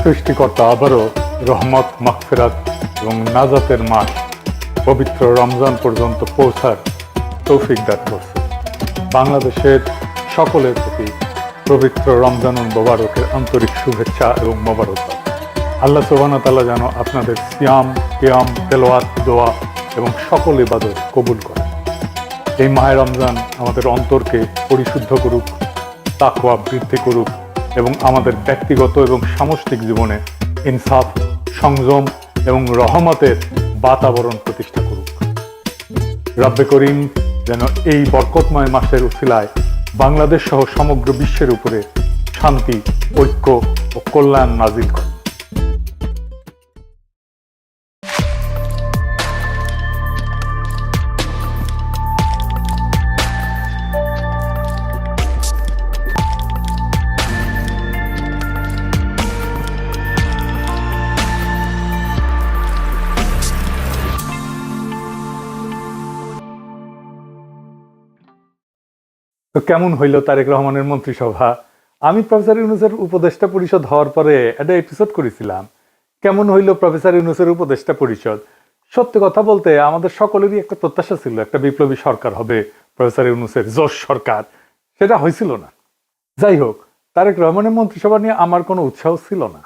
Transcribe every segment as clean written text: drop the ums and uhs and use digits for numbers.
সৃষ্টিকর্তা আবারও রহমত, মাগফিরাত এবং নাজাতের মাস পবিত্র রমজান পর্যন্ত পৌঁছার তৌফিক দান করছে। বাংলাদেশের সকলের প্রতি পবিত্র রমজানুল মোবারকের আন্তরিক শুভেচ্ছা এবং মোবারকবাদ। আল্লাহ সুবহানাহু ওয়া তাআলা যেন আপনাদের সিয়াম, কিয়াম, তেলাওয়াত, দোয়া এবং সকল ইবাদত কবুল করেন। এই মাহে রমজান আমাদের অন্তরকে পরিশুদ্ধ করুক, তাকওয়া বৃদ্ধি করুক এবং আমাদের ব্যক্তিগত এবং সামষ্টিক জীবনে ইনসাফ, সংযম এবং রহমতের বাতাবরণ প্রতিষ্ঠা করুক। রব্বে করিম যেন এই বরকতময় মাসের উসিলায় বাংলাদেশ সহ সমগ্র বিশ্বের উপরে শান্তি, ঐক্য ও কল্যাণ নাজিল করেন। তো কেমন হইল তারেক রহমানের মন্ত্রিসভা? আমি প্রফেসর ইউনূসের উপদেষ্টা পরিষদ হওয়ার পরে একটা এপিসোড করেছিলাম, কেমন হইল প্রফেসর ইউনূসের উপদেষ্টা পরিষদ। সত্যি কথা বলতে আমাদের সকলেরই একটা প্রত্যাশা ছিল একটা বিপ্লবী সরকার হবে, প্রফেসর ইউনূসের জোশ সরকার, সেটা হয়েছিল না। যাই হোক, তারেক রহমানের মন্ত্রিসভা নিয়ে আমার কোনো উৎসাহ ছিল না।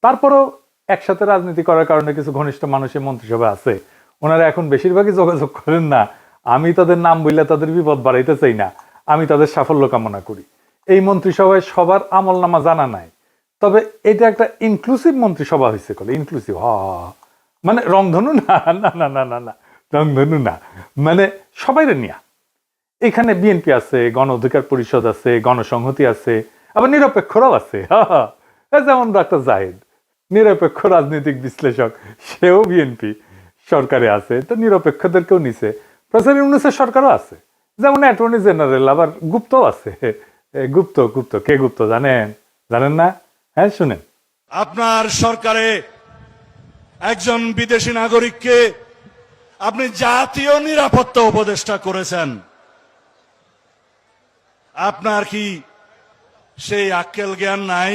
তারপরেও একসাথে রাজনীতি করার কারণে কিছু ঘনিষ্ঠ মানুষের মন্ত্রিসভা আছে, ওনারা এখন বেশিরভাগই যোগাযোগ করেন না। আমি তাদের নাম বললে তাদের বিপদ বাড়াইতে চাই না, আমি তাদের সাফল্য কামনা করি। এই মন্ত্রিসভায় সবার আমল নামা জানা নাই, তবে এটা একটা ইনক্লুসিভ মন্ত্রিসভা হয়েছে। ইনক্লুসিভ মানে রংধনু না, না না না না না রংধনু না, মানে সবাই নিয়া। এখানে বিএনপি আছে, গণ অধিকার পরিষদ আছে, গণসংহতি আছে, আবার নিরপেক্ষরাও আছে। যেমন ডাক্তার জাহিদ নিরপেক্ষ রাজনৈতিক বিশ্লেষক, সেও বিএনপি সরকারে আছে, তো নিরপেক্ষদেরকেও নিছে। প্রফেসর ইউনূসের সরকারও আছে, যেমন অ্যাটর্নি জেনারেল, আবার গুপ্তও আছে। গুপ্ত গুপ্ত কে গুপ্ত জানেন? জানেন না? হ্যাঁ, শুনেন। আপনার সরকারে একজন বিদেশি নাগরিককে আপনি জাতীয় নিরাপত্তা উপদেষ্টা করেছেন। আপনার কি সেই আক্কেল জ্ঞান নাই?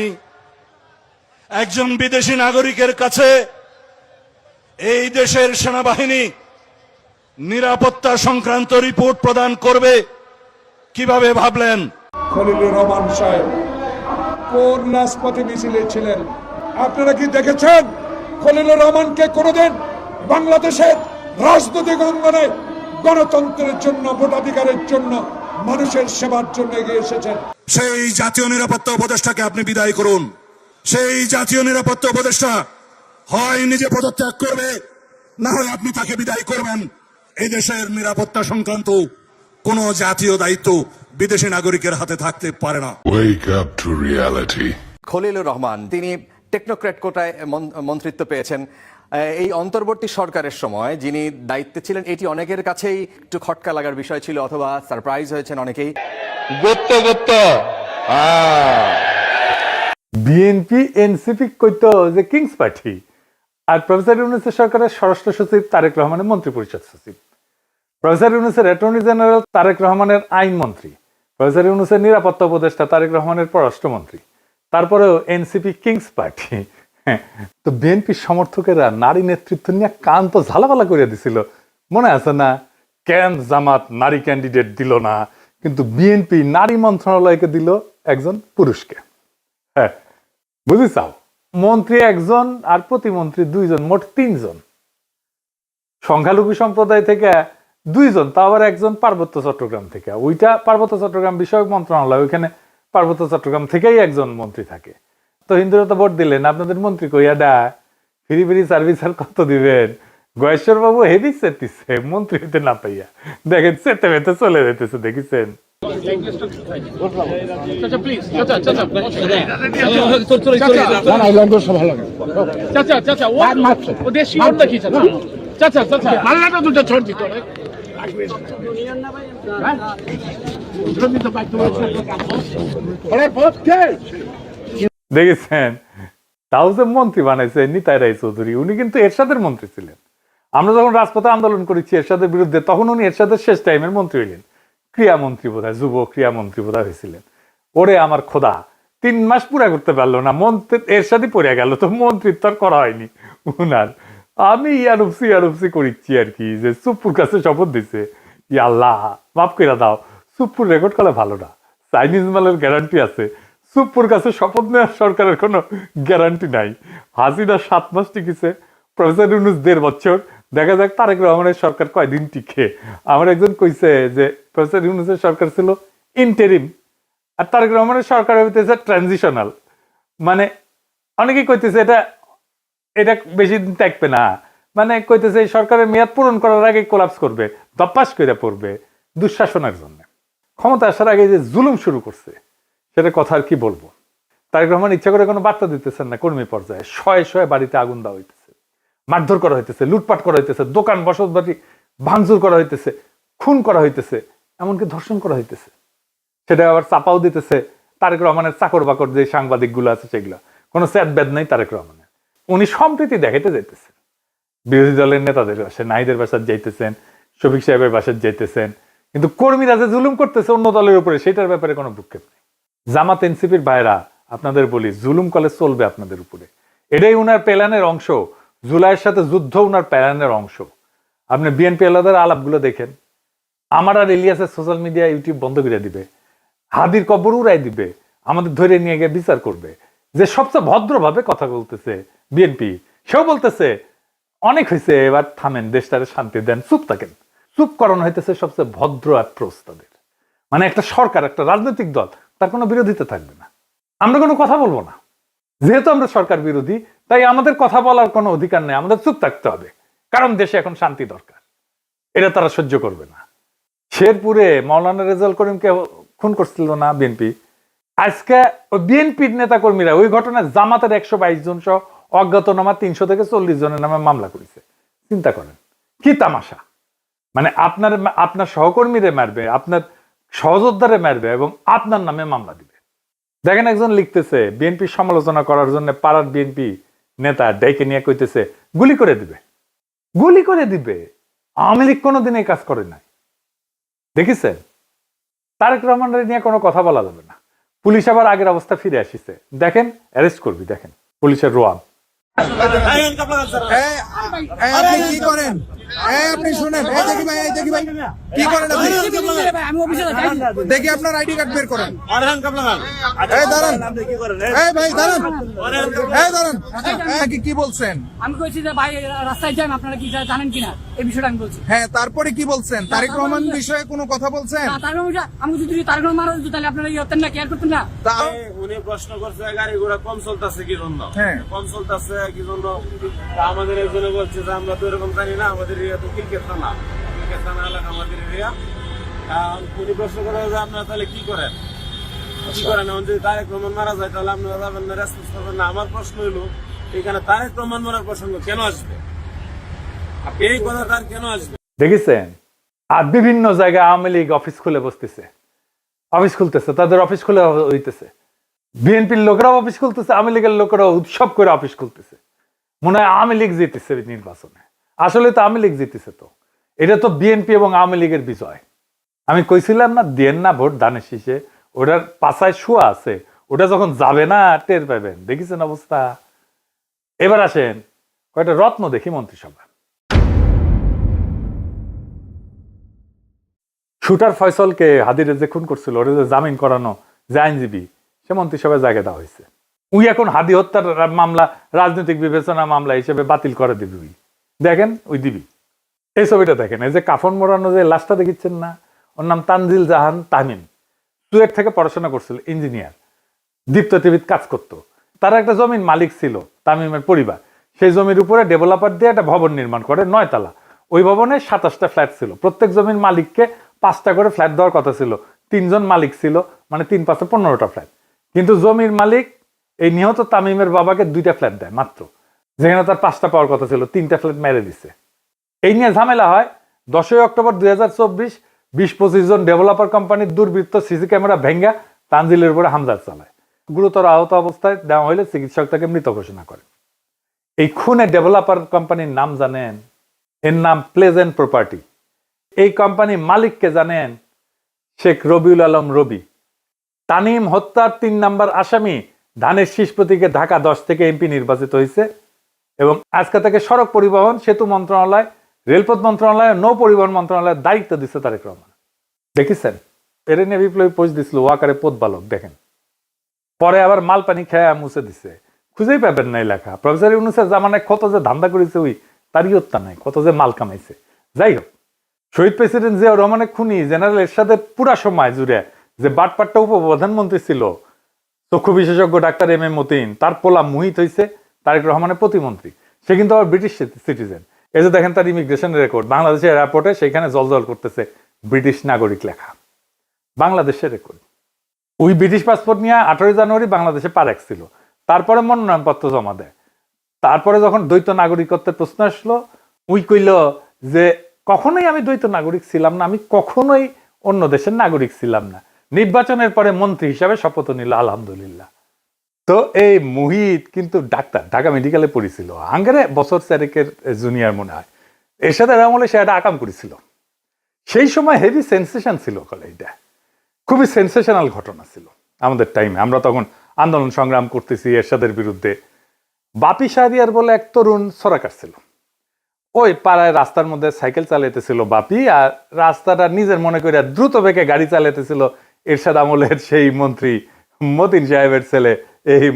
একজন বিদেশি নাগরিকের কাছে এই দেশের সেনাবাহিনী নিরাপত্তা সংক্রান্ত রিপোর্ট প্রদান করবে কিভাবে ভাবলেন? খলিলুর রহমান সাহেব কোন রাজপথে মিছিলে ছিলেন? আপনারা কি দেখেছেন খলিলুর রহমানকে কোনোদিন বাংলাদেশের রাজনৈতিক অঙ্গনে গণতন্ত্রের জন্য, ভোটাধিকারের জন্য, মানুষের সেবার জন্য এগিয়ে এসেছেন? সেই জাতীয় নিরাপত্তা উপদেষ্টাকে আপনি বিদায় করুন। সেই জাতীয় নিরাপত্তা উপদেষ্টা হয় নিজে পদত্যাগ করবে, না হয় আপনি তাকে বিদায় করবেন। এই দেশের নিরাপত্তা সংক্রান্ত কোন জাতীয় দায়িত্ব বিদেশি নাগরিকের হাতে থাকতে পারে না। Wake up to reality. Khalilur Rahman তিনি টেকনোক্র্যাট কোটায় মন্ত্রিত্ব পেয়েছেন। এই অন্তর্বর্তী সরকারের সময় যিনি দায়িত্বে ছিলেন, এটি অনেকের কাছেই একটু খটকা লাগার বিষয় ছিল, অথবা সারপ্রাইজ হয়েছেন অনেকেই। বিএনপি এনসিপি কইতো যে কিংস পার্টি, আর প্রফেসর ইউনূসের সরকারের স্বরাষ্ট্র সচিব তারেক রহমানের মন্ত্রী পরিষদ সচিব, প্রফেসর ইউনূসের অ্যাটর্নি জেনারেল তারেক রহমানের আইন মন্ত্রী, প্রফেসর ইউনূসের নিরাপত্তা উপদেষ্টা তারেক রহমানের পররাষ্ট্রমন্ত্রী, তারপরেও এনসিপি কিংস পার্টি। তো বিএনপির সমর্থকেরা নারী নেতৃত্ব নিয়ে কান তো ঝালাপালা করে দিছিল, মনে আছে না? কেন জামাত নারী ক্যান্ডিডেট দিল না, কিন্তু বিএনপি নারী মন্ত্রণালয়কে দিল একজন পুরুষকে। হ্যাঁ, বুঝিছাও, মন্ত্রী একজন আর প্রতিমন্ত্রী দুইজন, মোট তিনজন। সংখ্যালঘু সম্প্রদায় থেকে দুইজন, তা আবার একজন পার্বত্য চট্টগ্রাম থেকে। ওইটা পার্বত্য চট্টগ্রাম বিষয়ক মন্ত্রণালয়, ওইখানে পার্বত্য চট্টগ্রাম থেকেই একজন মন্ত্রী থাকে। তো হিন্দুরা তো ভোট দিলেন, আপনাদের মন্ত্রী কইয়া ডা ফ্রি ফ্রি সার্ভিস আর কত দিবেন? গয়েশ্বর বাবু হেভি চেতিছে মন্ত্রী হইতে না পাইয়া, দেখেন চেতে মেতে চলে যেতেছে, দেখেছেন? দেখেছেন? তাও যে মন্ত্রী বানাইছে নিতাই রায় চৌধুরী, উনি কিন্তু এরশাদের মন্ত্রী ছিলেন। আমরা যখন রাজপথে আন্দোলন করেছি এরশাদের বিরুদ্ধে, তখন উনি এরশাদের শেষ টাইমের মন্ত্রী হইলেন, ক্রিয়ামন্ত্রী বোধহয়, যুব ক্রিয়ামন্ত্রী বোধহয় হয়েছিলেন। ওরে আমার খোদা, 3 মাস পুরা করতে পারলো না, মন্ত্রী এর সাথে পড়ে গেল, তো মন্ত্রিত্ব আর করা হয়নি উনার। আমি ইয়ারুপসি করিচ্ছি আর কি, যে সুপ্পুর কাছে শপথ দিছে, ইয়া আল্লাহ মাফ করে দাও, সুপ্পুর রেকর্ড করা ভালো না, চাইনিজ মালের গ্যারান্টি আছে, সুপ্পুর কাছে শপথ নেওয়ার সরকারের কোনো গ্যারান্টি নাই। হাসিনা 7 মাস টিকেছে, প্রফেসর ইউনূস 1.5 বছর, দেখা যাক তারেক রহমানের সরকার কয়দিন টিকে। আমার একজন কইছে যে প্রফেসর ইউনূসের সরকার ছিল ইন্টারিম, আর তারেক রহমানের সরকার হইতেছে ট্রানজিশনাল। মানে অনেকেই কইতেছে এটা এটা বেশি দিন থাকবে না, মানে কইতেছে এই সরকারের মেয়াদ পূরণ করার আগে কোলাপস করবে, দপ্পাস করে পড়বে দুঃশাসনের জন্য। ক্ষমতা আসার আগে যে জুলুম শুরু করছে সেটা কথা আর কি বলবো। তারেক রহমান ইচ্ছা করে কোনো বার্তা দিতেছেন না, কর্মী পর্যায়ে শয়ে শয়ে বাড়িতে আগুন দেওয়া হইতেছে, মারধর করা হইতেছে, লুটপাট করা হইতেছে, দোকান বসত বাড়ি ভাঙচুর করা হইতেছে, খুন করা হইতেছে, এমনকি ধর্ষণ করা হইতেছে। সেটা আবার চাপাও দিতেছে তারেক রহমানের চাকর বাকর যে সাংবাদিকগুলো আছে সেগুলো। কোনো স্যাদ ব্যাদ নেই তারেক রহমানের, উনি সম্প্রীতি দেখাইতে যাইতেছেন, বিরোধী দলের নেতাদের বাসায়, নাহিদের বাসায় যাইতেছেন, শফিক সাহেবের বাসায় যাইতেছেন, কিন্তু কর্মীরা যে জুলুম করতেছে অন্য দলের উপরে সেটার ব্যাপারে কোনো ভ্রুক্ষেপ নেই। জামাত এনসিপির ভাইরা আপনাদের বলি, জুলুম কলে চলবে আপনাদের উপরে, এটাই উনার প্ল্যানের অংশ, জুলাইয়ের সাথে যুদ্ধ উনার প্ল্যানের অংশ। আপনি বিএনপি আলাদার আলাপগুলো দেখেন, আমার আর ইলিয়াসের সোশ্যাল মিডিয়া ইউটিউব বন্ধ করে দিবে, হাদির কবর উড়াই দিবে, আমাদের ধরে নিয়ে গিয়ে বিচার করবে। যে সবচেয়ে ভদ্রভাবে কথা বলতেছে বিএনপি, সেও বলতেছে অনেক হয়েছে, এবার থামেন, দেশটারে শান্তি দেন, চুপ থাকেন। চুপ করানো হইতেছে সবচেয়ে ভদ্র অ্যাপ্রোচ তাদের। মানে একটা সরকার, একটা রাজনৈতিক দল, তার কোনো বিরোধিতা থাকবে না, আমরা কোনো কথা বলবো না। যেহেতু আমরা সরকার বিরোধী, তাই আমাদের কথা বলার কোনো অধিকার নেই, আমাদের চুপ থাকতে হবে, কারণ দেশে এখন শান্তি দরকার। এটা তারা সহ্য করবে না। শেরপুরে মাওলানা রেজাউল করিমকে খুন করছিল না বিএনপি, আজকে বিএনপির নেতা কর্মীরা ওই ঘটনায় জামাতের 122 জন সহ অজ্ঞাতনামা 300 থেকে 40 জনের নামে মামলা করেছে। চিন্তা করেন কি তামাশা। মানে আপনার সহকর্মীরে মারবে, আপনার সহযোদ্ধারে মারবে এবং আপনার নামে মামলা দিবে। দেখেন একজন লিখতেছে বিএনপির সমালোচনা করার জন্য পাড়ার বিএনপি নেতা ডেকে নিয়ে কইতেছে গুলি করে দিবে, গুলি করে দিবে। আওয়ামী লীগ কোনোদিন এই কাজ করে নাই, দেখেছেন? তারেক রহমানের নিয়ে কোনো কথা বলা যাবে না। পুলিশ আবার আগের অবস্থা ফিরে আসিছে, দেখেন অ্যারেস্ট করবি, দেখেন পুলিশের রোয়াব। আপনি কি করেন? আপনি শুনেন, দেখি ভাই, দেখি ভাই কি করেন আপনি? দেখি আপনার আইডি কার্ড বের করেন। দাঁড়ান ভাই, দাঁড়ান দাঁড়ান, কি বলছেন? আমি কইছি যে ভাই রাস্তায় জ্যাম, আপনারা কি জানেন কিনা এই বিষয়টা আমি বলছি। হ্যাঁ, তারপরে কি বলছেন? তারেক রহমান বিষয়ে কোনো কথা বলছেন? আমি যদি তারেক রহমান মারা যেত তাহলে আপনারা ইয়ে হতেন না, কেয়ার করতেন না। উনি প্রশ্ন করছে গাড়ি ঘোড়া কম চলতেছে কি জন্য, হ্যাঁ কম চলতেছে কি জন্য। আমাদের একজনে বলছে যে আমরা তো এরকম জানি না, আমাদের এরিয়া তো ক্রিকেট থানা, ক্রিকেট থানা এলাকা আমাদের এরিয়া। উনি প্রশ্ন করে যে আপনারা তাহলে কি করেন, কি করেন? এখন যদি তারেক রহমান মারা যায় তাহলে আপনারা যাবেন না, রেসপন্স করবেন না। আমার প্রশ্ন হলো এখানে তারেক রহমান মারার প্রসঙ্গ কেন আসবে? এই কথা তার কেন আসবে? দেখেছেন? আর বিভিন্ন জায়গায় আওয়ামী লীগ অফিস খুলে বসতেছে, অফিস খুলতেছে, তাদের অফিস খুলে হইতেছে। বিএনপির লোকেরাও অফিস খুলতেছে, আওয়ামী লীগের লোকেরাও উৎসব করে অফিস খুলতেছে। মনে হয় আওয়ামী লীগ জিতেছে নির্বাচনে, আসলে তো আওয়ামী লীগ জিতেছে। তো এটা তো বিএনপি এবং আওয়ামী লীগের বিজয়। আমি কইছিলাম না, দেন না ভোট ধানের শীষে, ওটার পাছায় শুয়া আছে, ওটা যখন যাবে না টের পাবেন। দেখেছেন অবস্থা? এবার আসেন কয়টা রত্ন দেখি মন্ত্রিসভা। শুটার ফয়সলকে হাদিরে যে খুন করছিল, ওরা যে জামিন করানো যে আইনজীবী, সে মন্ত্রিসভায় জায়গা দেওয়া হয়েছে। উই এখন হাদি হত্যার মামলা রাজনৈতিক বিবেচনা মামলা হিসেবে বাতিল করে দিবি। উই দেখেন, ওই দিবি। এই ছবিটা দেখেন, এই যে কাফন মোড়ানো যে লাশটা দেখিচ্ছেন না, ওর নাম তানজিল জাহান তামিম। চুয়েট থেকে পড়াশোনা করছিল, ইঞ্জিনিয়ার, দীপ্ত টিভিতে কাজ করতো। তার একটা জমির মালিক ছিল তামিমের পরিবার, সেই জমির উপরে ডেভেলপার দিয়ে একটা ভবন নির্মাণ করে 9 তলা। ওই ভবনে 27টা ফ্ল্যাট ছিল, প্রত্যেক জমির মালিককে 5টা করে ফ্ল্যাট দেওয়ার কথা ছিল। 3 জন মালিক ছিল, মানে 3 5 15টা ফ্ল্যাট। কিন্তু জমির মালিক এই নিহত তামিমের বাবাকে 2টা ফ্ল্যাট দেয় মাত্র, যেখানে তার 5টা পাওয়ার কথা ছিল, 3টা ফ্ল্যাট মেরে দিচ্ছে। এই নিয়ে ঝামেলা হয়। 10 অক্টোবর 2024 20-25 জন ডেভেলপার কোম্পানির দুর্বৃত্ত সিসি ক্যামেরা ভেঙ্গা তানজিলের উপরে হামলা চালায়। গুরুতর আহত অবস্থায় দেওয়া হলে চিকিৎসক তাকে মৃত ঘোষণা করে। এই খুনে ডেভেলপার কোম্পানির নাম জানেন? এর নাম প্লেজেন্ট প্রপার্টি। এই কোম্পানির মালিককে জানেন? শেখ রবিউল আলম রবি। তানিম হত্যার 3 নাম্বার আসামি ধানের শীষ প্রতীকে ঢাকা 10 থেকে এমপি নির্বাচিত হয়েছে এবং আজকে থেকে সড়ক পরিবহন সেতু মন্ত্রণালয়, রেলপথ মন্ত্রণালয়, নৌ পরিবহন মন্ত্রণালয়ের দায়িত্ব দিচ্ছে তারেক রহমান। দেখেছেন, এর নিয়ে বিপ্লবী পোস্ট দিছিল ওয়াকারে পথ বালক, দেখেন। পরে আবার মাল পানি খেয়ে মুছে দিছে, খুঁজেই পাবেন নাই লেখা। প্রফেসর ইউনূসের জামানায় কত যে ধান্দা করেছে ওই তারই হত্যা নাই, কত যে মাল কামাইছে। যাই হোক, শহীদ প্রেসিডেন্ট জিয়াউর রহমানের খুনি জেনারেল এরশাদের পুরা সময় জুড়ে যে বাটপাট্টা উপপ্রধানমন্ত্রী ছিল চক্ষু বিশেষজ্ঞ ডাক্তার এম এ মতিন, তার পোলা মুহিত হয়েছে তারেক রহমানের প্রতিমন্ত্রী। সে কিন্তু আবার ব্রিটিশ সিটিজেন। এই যে দেখেন তার ইমিগ্রেশন রেকর্ড, বাংলাদেশের এয়ারপোর্টে সেখানে জলজল করতেছে ব্রিটিশ নাগরিক লেখা, বাংলাদেশের রেকর্ড। ওই ব্রিটিশ পাসপোর্ট নিয়ে 18 জানুয়ারি বাংলাদেশে পা রাখছিল, তারপরে মনোনয়নপত্র জমা দেয়। তারপরে যখন দ্বৈত নাগরিকত্বের প্রশ্ন আসলো, উই কইল যে কখনোই আমি দ্বৈত নাগরিক ছিলাম না, আমি কখনোই অন্য দেশের নাগরিক ছিলাম না। নির্বাচনের পরে মন্ত্রী হিসাবে শপথ নিল, আলহামদুলিল্লাহ। তো এই মুহিত কিন্তু ডাক্তার, ঢাকা মেডিকেলে পড়েছিল, আঙ্গারে বছর 4 জুনিয়র মনে হয়। এরশাদের আমলে সে একটা আকাম করেছিল, সেই সময় হেভি সেন্সেশন ছিল। এটা খুবই সেন্সেশনাল ঘটনা ছিল আমাদের টাইমে, আমরা তখন আন্দোলন সংগ্রাম করতেছি এরশাদের বিরুদ্ধে। বাপি শাহরিয়ার বলে এক তরুণ ছড়া কাটছিল, ওই পাড়ায় রাস্তার মধ্যে সাইকেল চালাইতেছিল বাপি, আর রাস্তাটা নিজের মনে করে দ্রুত বেগে গাড়ি চালাইতেছিল এরশাদ আমলের সেই মন্ত্রী মতিন সাহেবের ছেলে এই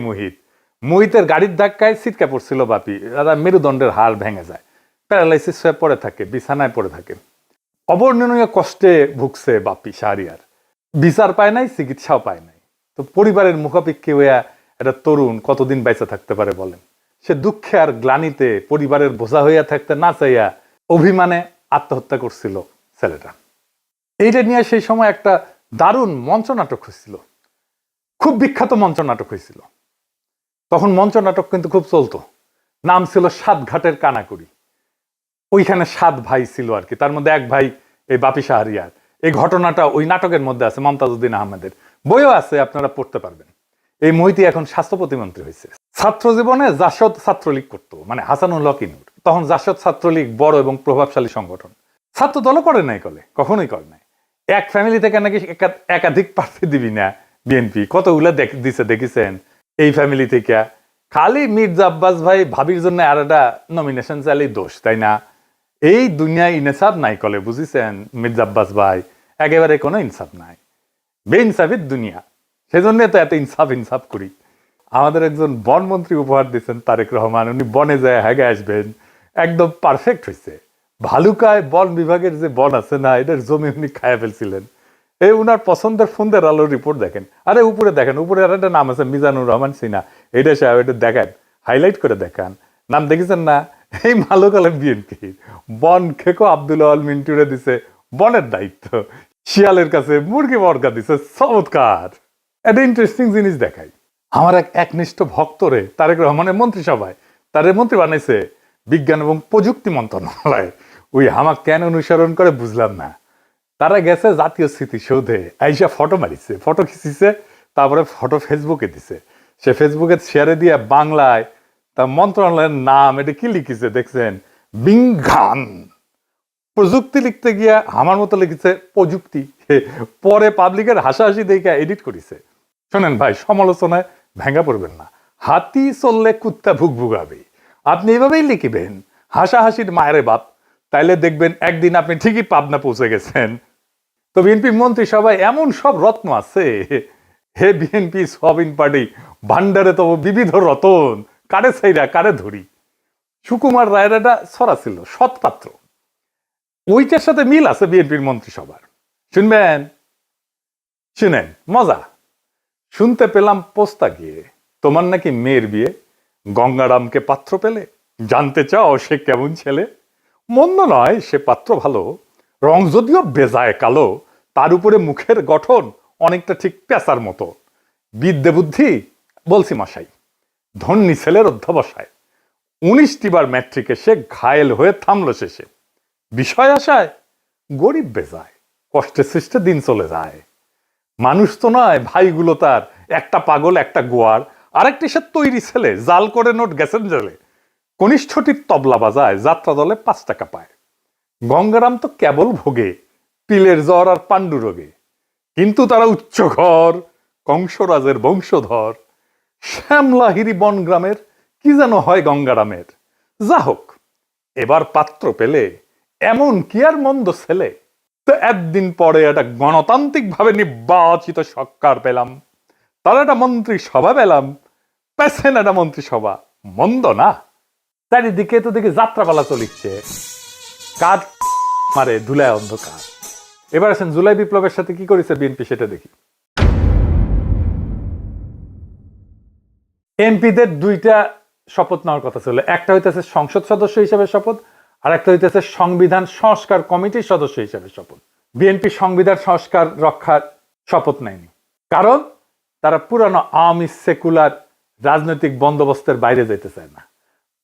মুহিতের গাড়ির ধাক্কায় ছিটকা পড়ছিল বাপি, দাদা মেরুদণ্ডের হাড় ভেঙে যায়, প্যারালাইসিস হয়ে পড়ে থাকে, বিছানায় পড়ে থাকে। অবর্ণনীয় কষ্টে ভুগছে বাপি শাহরিয়ার, বিচার পায় নাই, চিকিৎসাও পায় নাই। তো পরিবারের মুখাপেক্ষী হইয়া একটা তরুণ কতদিন বেঁচে থাকতে পারে বলেন? সে দুঃখে আর গ্লানিতে পরিবারের বোঝা হইয়া থাকতে না চাইয়া অভিমানে আত্মহত্যা করছিল ছেলেটা। এইটা নিয়ে সেই সময় একটা দারুণ মঞ্চনাটক হয়েছিল, খুব বিখ্যাত মঞ্চনাটক হয়েছিল। তখন মঞ্চনাটক কিন্তু খুব চলতো, নাম ছিল 7 ঘাটের কানাকুড়ি। ওইখানে 7 ভাই ছিল আর কি, তার মধ্যে এক ভাই এই বাপি শাহরিয়ার। এই ঘটনাটা ওই নাটকের মধ্যে আছে, মমতাজউদ্দিন আহমেদের বইও আছে, আপনারা পড়তে পারবেন। এই মহিতি এখন স্বাস্থ্য প্রতিমন্ত্রী হয়েছে। ছাত্র জীবনে জাসদ ছাত্রলীগ করতো, মানে হাসানুল হক ইনুর। তখন জাসদ ছাত্রলীগ বড় এবং প্রভাবশালী সংগঠন, ছাত্র দলও করে নাই, কখনোই করে নাই। এক ফ্যামিলি থেকে নাকি একাধিক প্রার্থী দিবি না বিএনপি, কতগুলো দিছে দেখেছেন এই ফ্যামিলি থেকে। খালি মির্জা আব্বাস ভাই ভাবির জন্য আর একটা নমিনেশন চাইলেই দোষ, তাই না? এই দুনিয়ায় ইনসাফ নাই কলে, বুঝিছেন মির্জা আব্বাস ভাই? একেবারে কোনো ইনসাফ নাই, বেইনসাফির দুনিয়া। সেজন্য তো এত ইনসাফ করি। আমাদের একজন বনমন্ত্রী উপহার দিচ্ছেন তারেক রহমান, উনি বনে যায় হেগে আসবেন, একদম পারফেক্ট হয়েছে। ভালুকায় বন বিভাগের যে বন আছে না, এটার জমি উনি খায়া ফেলছিলেন। এই উনার পছন্দের ফোনদের আলোর রিপোর্ট দেখেন, আরে উপরে দেখেন, উপরে আর একটা নাম আছে মিজানুর রহমান সিনহা, এটা সাহেব, এটা দেখেন, হাইলাইট করে দেখান, নাম দেখেছেন না? এই মালুকালের বিএনপি বন খেকো আব্দুল আল মিন্টুরে দিছে বনের দায়িত্ব, শিয়ালের কাছে মুরগি বর্গা দিছে। চমৎকার একটা ইন্টারেস্টিং জিনিস দেখাই। আমার এক একনিষ্ঠ ভক্তরে তারেক রহমানের মন্ত্রিসভায় তারে মন্ত্রী বানাইছে বিজ্ঞান এবং প্রযুক্তি মন্ত্রণালয়। ওই হামাক কেন অনুসরণ করে বুঝলাম না। তারা গেছে জাতীয় স্মৃতিসৌধে, আইসা ফটো মারিছে, ফটো খিচিছে, তারপরে ফটো ফেসবুকে দিছে। সে ফেসবুকে শেয়ারে দিয়ে বাংলায় তার মন্ত্রণালয়ের নাম এটা কি লিখেছে দেখছেন? বিজ্ঞান প্রযুক্তি লিখতে গিয়া আমার মতো লিখেছে প্রযুক্তি। পরে পাবলিকের হাসাহাসি দেখে এডিট করেছে। শোনেন ভাই, সমালোচনায় ভেঙে পড়বেন না। হাতি চললে কুত্তা ভুক ভুগাবে, আপনি এভাবেই লিখিবেন হাসাহাসির মায়ের বাপ, তাইলে দেখবেন একদিন আপনি ঠিকই পাবনা পৌঁছে গেছেন। তো বিএনপি মন্ত্রী সবাই এমন সব রত্ন আছে, হে বিএনপি সবিন পার্টি ভান্ডারে তো বিবিধ রতন, কারে ছাইরা কারে ধরি। সুকুমার রায়ের একটা ছড়া ছিল সৎপাত্র, ওইটার সাথে মিল আছে বিএনপির মন্ত্রিসভার। শুনবেন? শুনেন, মজা। শুনতে পেলাম পোস্তা গিয়ে তোমার নাকি মেয়ের বিয়ে, গঙ্গারামকে পাত্র পেলে, জানতে চাও সে কেমন ছেলে? মন্দ নয় সে পাত্র ভালো, রং যদিও বেজায় কালো, তার উপরে মুখের গঠন অনেকটা ঠিক পেঁচার মতো। বিদ্যে বুদ্ধি বলছি মশাই, ধন্যী ছেলের অধ্যবসায়। 19টি বার ম্যাট্রিকে সে ঘায়েল হয়ে থামলো শেষে। বিষয় আশায় গরিব বেজায়, কষ্টে সৃষ্টে দিন চলে যায়। মানুষ তো নয় ভাইগুলো তার, একটা পাগল একটা গোয়ার, আরেকটি সে তৈরি ছেলে, জাল করে নোট গেছেন জেলে। কনিষ্ঠটির তবলা বাজায়, যাত্রা দলে 5 টাকা পায়। গঙ্গারাম তো কেবল ভোগে পিলের জ্বর আর পাণ্ডু রোগে, কিন্তু তারা উচ্চ ঘর কংসরাজের বংশধর, শ্যামলাহিরি বনগ্রামের কি যেন হয় গঙ্গারামের। যা হোক, এবার পাত্র পেলে এমন কি আর মন্দ ছেলে। তো একদিন পরে একটা গণতান্ত্রিক ভাবে নির্বাচিত সরকার পেলাম, তার একটা মন্ত্রিসভা পেলাম, পেছেন একটা মন্ত্রিসভা, মন্দ না। চারিদিকে তো দেখি যাত্রাপালা চলিচ্ছে, কাজ মারে ধুলায় অন্ধকার। এবার আসেন জুলাই বিপ্লবের সাথে কি করেছে বিএনপি সেটা দেখি। এমপিদের দুইটা শপথ নেওয়ার কথা ছিল, একটা হইতেছে সংসদ সদস্য হিসেবে শপথ, আর একটা হইতেছে সংবিধান সংস্কার কমিটির সদস্য হিসেবে শপথ। বিএনপি সংবিধান সংস্কার রক্ষার শপথ নেয়নি, কারণ তারা পুরানো আওয়ামী সেকুলার রাজনৈতিক বন্দোবস্তের বাইরে যেতে চায় না,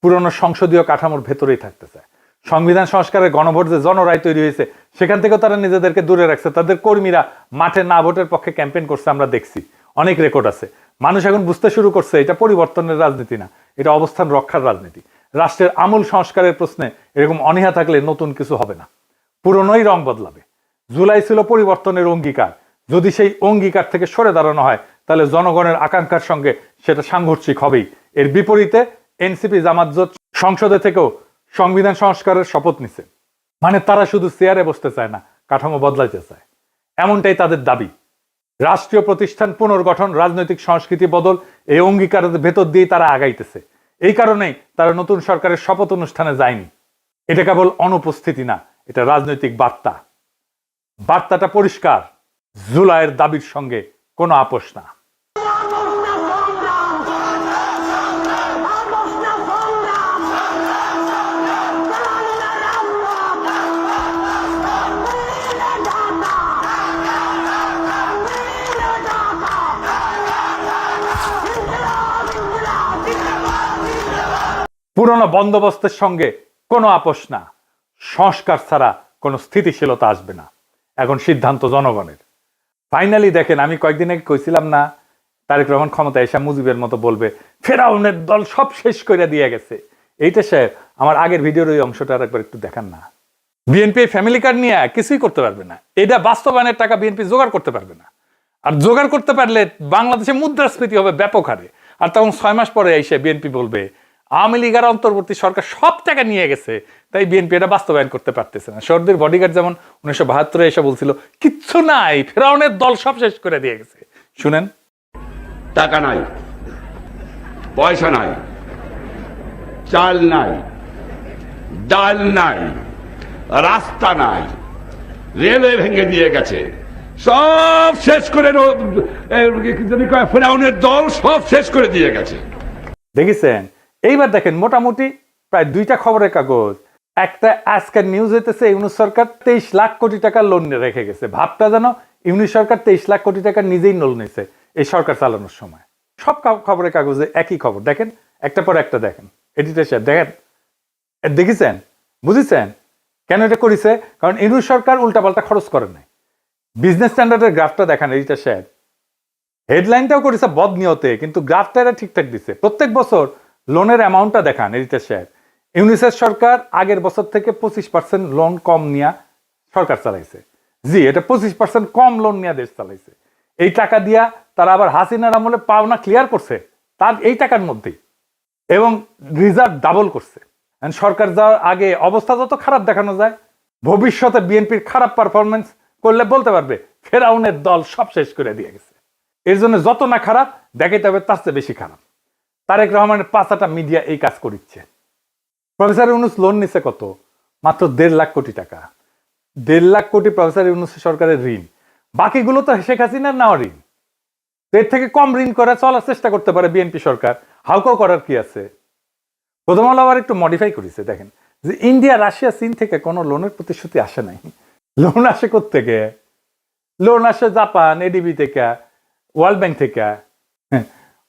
পুরনো সংসদীয় কাঠামোর ভেতরেই থাকতে চায়। সংবিধান সংস্কারের গণভোট যে জনরায় তৈরি হয়েছে সেখান থেকেও তারা নিজেদেরকে দূরে রাখছে। তাদের কর্মীরা মাঠে না ভোটের পক্ষে ক্যাম্পেইন করছে, আমরা দেখছি, অনেক রেকর্ড আছে। মানুষ এখন বুঝতে শুরু করছে এটা পরিবর্তনের রাজনীতি না, এটা অবস্থান রক্ষার রাজনীতি। রাষ্ট্রের আমূল সংস্কারের প্রশ্নে এরকম অনীহা থাকলে নতুন কিছু হবে না, পুরনোই রং বদলাবে। জুলাই ছিল পরিবর্তনের অঙ্গীকার, যদি সেই অঙ্গীকার থেকে সরে দাঁড়ানো হয় তাহলে জনগণের আকাঙ্ক্ষার সঙ্গে সেটা সাংঘর্ষিক হবেই। এর বিপরীতে এনসিপি জামাত জোট সংসদে থেকেও সংবিধান সংস্কারের শপথ নিছে, মানে তারা শুধু চেয়ারে বসতে চায় না, কাঠামো বদলাইতে চায়, এমনটাই তাদের দাবি। রাষ্ট্রীয় প্রতিষ্ঠান পুনর্গঠন, রাজনৈতিক সংস্কৃতি বদল, এই অঙ্গীকারের ভেতর দিয়েই তারা আগাইতেছে। এই কারণেই তারা নতুন সরকারের শপথ অনুষ্ঠানে যায়নি। এটা কেবল অনুপস্থিতি না, এটা রাজনৈতিক বার্তা। বার্তাটা পরিষ্কার, জুলাইয়ের দাবির সঙ্গে কোনো আপোষ না। পুরনো বন্দোবস্তের সঙ্গে কোনো আপোষ না, সংস্কার ছাড়া কোনো স্থিতিশীলতা আসবে না। এখন সিদ্ধান্ত জনগণের। ফাইনালি দেখেন, আমি কয়েকদিন আগে কইছিলাম না তারেক রহমান ক্ষমতা এসে মুজিবের মতো বলবে ফেরাউনের দল সব শেষ করে দিয়ে গেছে। এইটা সাহেব আমার আগের ভিডিওর ওই অংশটা একবার একটু দেখান না। বিএনপি ফ্যামিলি কার্ড নিয়ে কিছুই করতে পারবে না, এটা বাস্তবায়নের টাকা বিএনপি জোগাড় করতে পারবে না। আর জোগাড় করতে পারলে বাংলাদেশে মুদ্রাস্ফীতি হবে ব্যাপক হারে। আর তখন 6 মাস পরে এসে বিএনপি বলবে আওয়ামী লীগের অন্তর্বর্তী সরকার সব টাকা নিয়ে গেছে, তাই বিএনপি এটা বাস্তবায়ন করতে পারতেছে না। সর্দির বডিগার্ড যেমন 1972 এসে বলছিল কিচ্ছু নাই, ফেরাউনের দল সব শেষ করে দিয়ে গেছে। শুনেন, টাকা নাই, পয়সা নাই, চাল নাই, ডাল নাই, রাস্তা নাই, রেলওয়ে ভেঙে দিয়ে গেছে, সব শেষ করে ফেরাউনের দল সব শেষ করে দিয়ে গেছে। দেখেছেন? এইবার দেখেন, মোটামুটি প্রায় 2টা খবরের কাগজ, একটা আজকের নিউজ হইতেছে ইউনূস সরকার 23 লাখ কোটি টাকা লোন রেখে গেছে। ভাবটা যেন ইউনূস সরকার 23 লাখ কোটি টাকা নিজেই লোন নিয়েছে এই সরকার চালানোর সময়। সব খবরের কাগজে একই খবর, দেখেন একটা পর একটা। দেখেন এডিটর সাহেব, দেখেন, দেখেছেন, বুঝেছেন কেন এটা করেছে? কারণ ইউনূস সরকার উল্টাপাল্টা খরচ করে নাই। বিজনেস স্ট্যান্ডার্ডের গ্রাফটা দেখেন এডিটর সাহেব, হেডলাইনটাও করেছে বদ নিয়তে, কিন্তু গ্রাফটা এরা ঠিকঠাক দিচ্ছে। প্রত্যেক বছর লোনের অ্যামাউন্টটা দেখান এডিটর সাহেব। ইউনিসেফ সরকার আগের বছর থেকে 25% লোন কম নিয়ে সরকার চালাইছে। জি, এটা 25% কম লোন নিয়ে দেশ চালাইছে। এই টাকা দিয়া তারা আবার হাসিনার আমলে পাওনা ক্লিয়ার করছে তার এই টাকার মধ্যেই, এবং রিজার্ভ ডাবল করছে। সরকার যাওয়ার আগে অবস্থা যত খারাপ দেখানো যায়, ভবিষ্যতে বিএনপির খারাপ পারফরমেন্স করলে বলতে পারবে ফেরাউনের দল সব শেষ করে দিয়ে গেছে। এর জন্য যত না খারাপ দেখাইতে হবে তার চেয়ে বেশি খারাপ। তারেক রহমানের 5টা মিডিয়া এই কাজ করিচ্ছে। প্রফেসর ইউনূস লোন নিছে কত? মাত্র 1.5 লাখ কোটি টাকা। 1.5 লাখ কোটি প্রফেসর ইউনূস সরকারের ঋণ, বাকিগুলো তো শেখ হাসিনার নেওয়া ঋণ। এর থেকে কম ঋণ করে চলার চেষ্টা করতে পারে বিএনপি সরকার, হাউকাও করার কি আছে? প্রথম আলো আবার একটু মডিফাই করেছে, দেখেন যে ইন্ডিয়া, রাশিয়া, চীন থেকে কোনো লোনের প্রতিশ্রুতি আসে নাই। লোন আসে কোত্থেকে? লোন আসে জাপান, এডিবি থেকে, ওয়ার্ল্ড ব্যাংক থেকে।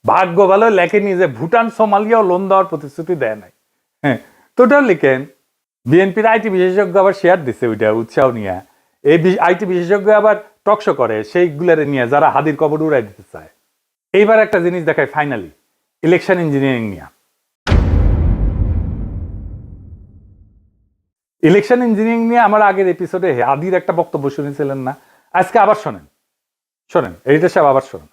ভাগ্য ভালো লেখেনি যে ভুটান, সোমালিয়াও লোন দেওয়ার প্রতিশ্রুতি দেয় নাই। তো ওটাও লিখেন। বিএনপির আইটি বিশেষজ্ঞ আবার শেয়ার দিচ্ছে ওইটা উৎসাহ নিয়ে। এই আইটি বিশেষজ্ঞ আবার টকশো করে সেইগুলারে নিয়ে যারা হাদির কবর উড়াই দিতে চায়। এইবার একটা জিনিস দেখায় ফাইনালি, ইলেকশন ইঞ্জিনিয়ারিং নিয়ে। ইলেকশন ইঞ্জিনিয়ারিং নিয়ে আমার আগের এপিসোডে হাদির একটা বক্তব্য শুনেছিলেন না? আজকে আবার শোনেন, এডিটর সাহেব আবার শোনেন।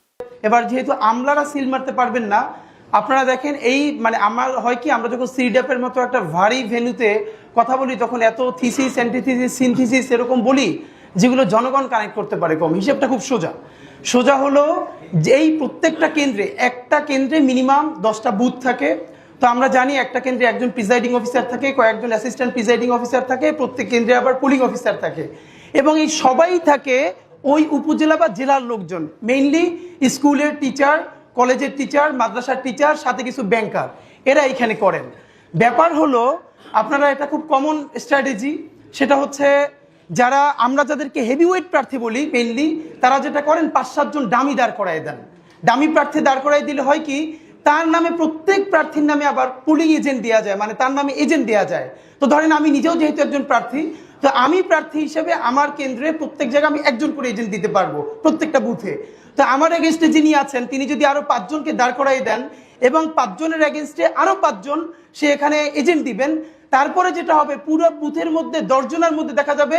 এবার যেহেতু আমলারা সিল মারতে পারবেন না, আপনারা দেখেন এই মানে আমার হয় কি, আমরা যখন সিডাপের মতো একটা ভারী ভেন্যুতে কথা বলি তখন এত থিসিস, অ্যান্টিথিসিস, সিনথিসিস এরকম বলি যেগুলো জনগণ কানেক্ট করতে পারে কম। হিসেবটা খুব সোজা হলো যে এই প্রত্যেকটা কেন্দ্রে, একটা কেন্দ্রে মিনিমাম 10টা বুথ থাকে। তো আমরা জানি একটা কেন্দ্রে একজন প্রিজাইডিং অফিসার থাকে, কয়েকজন অ্যাসিস্ট্যান্ট প্রিজাইডিং অফিসার থাকে, প্রত্যেক কেন্দ্রে আবার পুলিং অফিসার থাকে, এবং এই সবাই থাকে ওই উপজেলা বা জেলার লোকজন, মেইনলি স্কুলের টিচার, কলেজের টিচার, মাদ্রাসার টিচার, সাথে কিছু ব্যাংকার, এরা এখানে করেন। ব্যাপার হলো আপনারা এটা খুব কমন স্ট্র্যাটেজি, সেটা হচ্ছে যারা আমরা যাদেরকে হেভিওয়েট প্রার্থী বলি মেইনলি, তারা যেটা করেন 5-7 জন ডামি দাঁড় করায় দেন। ডামি প্রার্থী দাঁড় করাই দিলে হয় কি, তার নামে প্রত্যেক প্রার্থীর নামে আবার পুলিং এজেন্ট দেওয়া যায়, মানে তার নামে এজেন্ট দেওয়া যায়। তো ধরেন আমি নিজেও যেহেতু একজন প্রার্থী, তো আমি প্রার্থী হিসেবে আমার কেন্দ্রে প্রত্যেক জায়গায় আমি একজন করে এজেন্ট দিতে পারবো প্রত্যেকটা বুথে। তো আমার এগেনস্টে যিনি আছেন তিনি যদি আরো 5 জনকে দাঁড় করাই দেন এবং 5 জনের এগেনস্টে আরো 5 জন সে এখানে এজেন্ট দিবেন, তারপরে যেটা হবে পুরো বুথের মধ্যে 10 জনের মধ্যে দেখা যাবে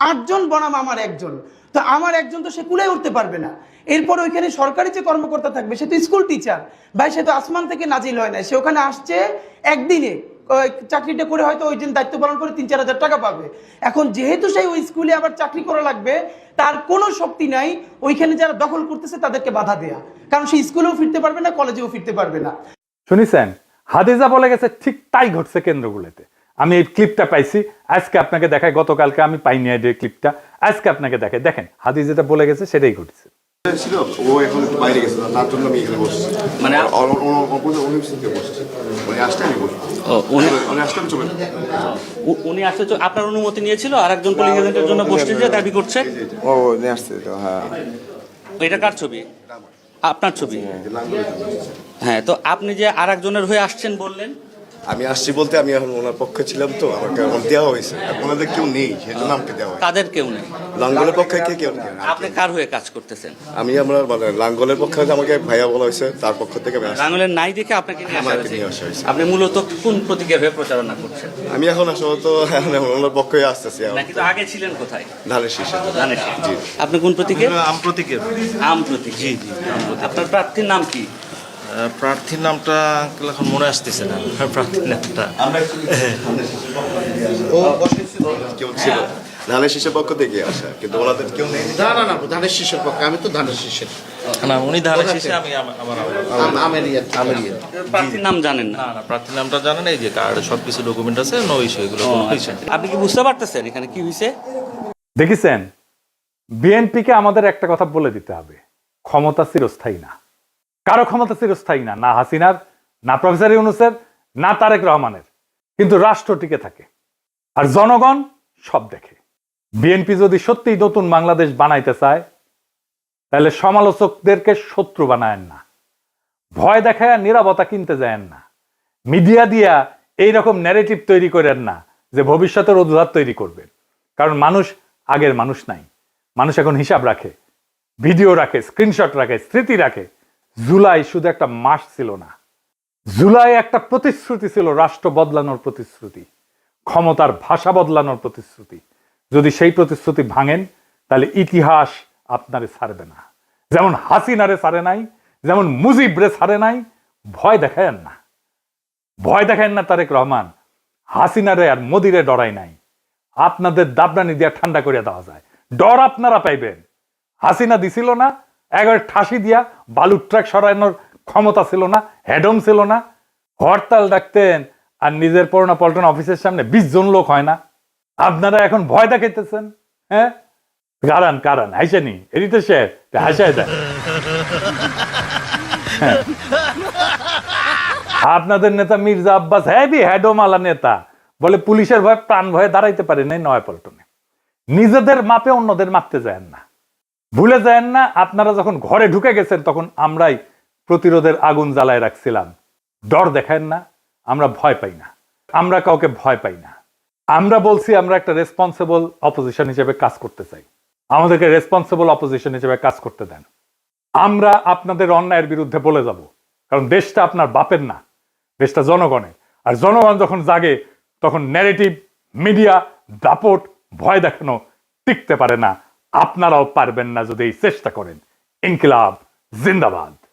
8 জন বনাম আমার একজন। তো আমার একজন তো সে কুলায় উঠতে পারবে না। এরপর ওইখানে সরকারি যে কর্মকর্তা থাকবে সে তো স্কুল টিচার ভাই, সে তো আসমান থেকে নাজিল হয় না, সে ওখানে আসছে একদিনে চাকরিটা করে হয়তো ওই দিন দায়িত্ব পালন করে 3-4 হাজার টাকা পাবে। এখন যেহেতু সেই ওই স্কুলে আবার চাকরি করা লাগবে, তার কোনো শক্তি নাই ওইখানে যারা দখল করতেছে তাদেরকে বাধা দেয়া, কারণ সে স্কুলেও ফিরতে পারবে না, কলেজেও ফিরতে পারবে না। শুনেছেন, হাদিজা বলে গেছে ঠিক তাই ঘটছে কেন্দ্রগুলোতে। আমি এই ক্লিপটা পাইছি, আজকে আপনাকে দেখাই, গতকালকে আমি পাইনি এই ক্লিপটা, আজকে আপনাকে দেখাই। দেখেন হাদিজা যেটা বলে গেছে সেটাই ঘটেছে। ছিল ও এখন একটু বাইরে গেছে, তার জন্য আমি এখানে বসছি, মানে অনুপস্থিতিতে বসছি, উনি আসতে আমি বসবো। উনি আসতে আমি চলে উনি আসতে আপনার অনুমতি নিয়েছিল আর একজন পুলিং এজেন্টের জন্য বসতে যে দাবি করছে। ও নিয়ে আসছে তো, হ্যাঁ। এটা কার ছবি? আপনার ছবি? হ্যাঁ, তো আপনি যে আর একজনের হয়ে আসছেন বললেন। আমি আসছি বলতে আমি এখন ওনার পক্ষে ছিলাম, তো আমাকে এখন দেওয়া হয়েছে, ওনাদের কেউ নেই সেই জন্য আমাকে দেওয়া হয়েছে। তাদের কেউ নেই, লাঙ্গলের পক্ষে কেউ নেই। আপনি কার হয়ে কাজ করতেছেন? আমি আমরা মানে লাঙ্গলের পক্ষে আমাকে ভাইয়া বলা হয়েছে, তার পক্ষ থেকে লাঙ্গলের নাই দেখে আপনাকে নিয়ে আসা হয়েছে। আপনি মূলত কোন প্রতীকের হয়ে প্রচারণা করছেন? আমি এখন আসলে তো ওনার পক্ষে আসতেছি। কিন্তু আগে ছিলেন কোথায়? ধানের শীষে। ধানের শীষ। আপনি কোন প্রতীকে? আম প্রতীকের। আম প্রতীক। জি জি। আপনার প্রার্থীর নাম কি? প্রার্থীর নামটা এখন মনে আসতেছে না, প্রার্থীর নামটা। কেউ ছিল ধানের শীষের পক্ষ থেকে আসা, কিন্তু ওনাদের কেউ নেই। না ধানের শীষের পক্ষে, আমি তো ধানের শীষের না, উনি ধানের শীষে, আমি আমার প্রার্থীর নাম জানেন না? না, প্রার্থীর নামটা জানেন, এই যে কার্ড সবকিছু ডকুমেন্ট আছে, নো ইস্যু এগুলো। আপনি কি বুঝতে পারতেছেন এখানে কি হয়েছে? দেখেছেন, বিএনপিকে আমাদের একটা কথা বলে দিতে হবে, ক্ষমতা চিরস্থায়ী না, কারো ক্ষমতা চিরস্থায়ী না, না হাসিনার, না প্রফেসর ইউনূসের, না তারেক রহমানের, কিন্তু রাষ্ট্র টিকে থাকে আর জনগণ সব দেখে। বিএনপি যদি সত্যিই নতুন বাংলাদেশ বানাইতে চায় তাহলে সমালোচকদেরকে শত্রু বানায়েন না, ভয় দেখায় নীরবতা কিনতে যায়েন না, মিডিয়া দিয়া এইরকম ন্যারেটিভ তৈরি করেন না যে ভবিষ্যতের অজুহাত তৈরি করবেন। কারণ মানুষ আগের মানুষ নাই, মানুষ এখন হিসাব রাখে, ভিডিও রাখে, স্ক্রিনশট রাখে, স্মৃতি রাখে। জুলাই শুধু একটা মাস ছিল না, জুলাই একটা প্রতিশ্রুতি ছিল, রাষ্ট্র বদলানোর প্রতিশ্রুতি, ক্ষমতার ভাষা বদলানোর প্রতিশ্রুতি। যদি সেই প্রতিশ্রুতি ভাঙেন তাহলে ইতিহাস আপনারে ছাড়বে না, যেমন হাসিনারে ছাড়ে নাই, যেমন মুজিবরে ছাড়ে নাই। ভয় দেখায়েন না, ভয় দেখায়েন না তারেক রহমান, হাসিনারে আর মোদিরে ডরাই নাই। আপনাদের দাবরানি দিয়া ঠান্ডা করে দেওয়া যায়, ডর আপনারা পাইবেন। হাসিনা দিছিল না, একবার ঠাসি দিয়া বালুর ট্রাক সরানোর ক্ষমতা ছিল না, হেডম ছিল না, হরতাল ডাকতেন আর নিজের পড়না পল্টন অফিসের সামনে 20 জন লোক হয় না। আপনারা এখন ভয় দেখাইতেছেন। হ্যাঁ, কারণ হাইসানি এদিতে সে হাসায় দেয়। আপনাদের নেতা মির্জা আব্বাস হেভি হেডোমালা নেতা, বলে পুলিশের ভয় প্রাণ ভয়ে দাঁড়াইতে পারে নাই নয়াপল্টনে। নিজেদের মাপে অন্যদের মাপতে যায়েন না, ভুলে যায়েন না। আপনারা যখন ঘরে ঢুকে গেছেন তখন আমরাই প্রতিরোধের আগুন জ্বালায় রাখছিলাম। ডর দেখায়েন না, আমরা ভয় পাই না, আমরা কাউকে ভয় পাই না। আমরা বলছি আমরা একটা রেসপন্সিবল অপোজিশন হিসেবে কাজ করতে চাই, আমাদেরকে রেসপন্সিবল অপোজিশন হিসেবে কাজ করতে দেন। আমরা আপনাদের অন্যায়ের বিরুদ্ধে বলে যাব, কারণ দেশটা আপনার বাপের না, দেশটা জনগণের। আর জনগণ যখন জাগে তখন ন্যারেটিভ, মিডিয়া, দাপট, ভয় দেখানো টিকতে পারে না। আপনারাও পারবেন না যদি এই চেষ্টা করেন। ইনকিলাব জিন্দাবাদ।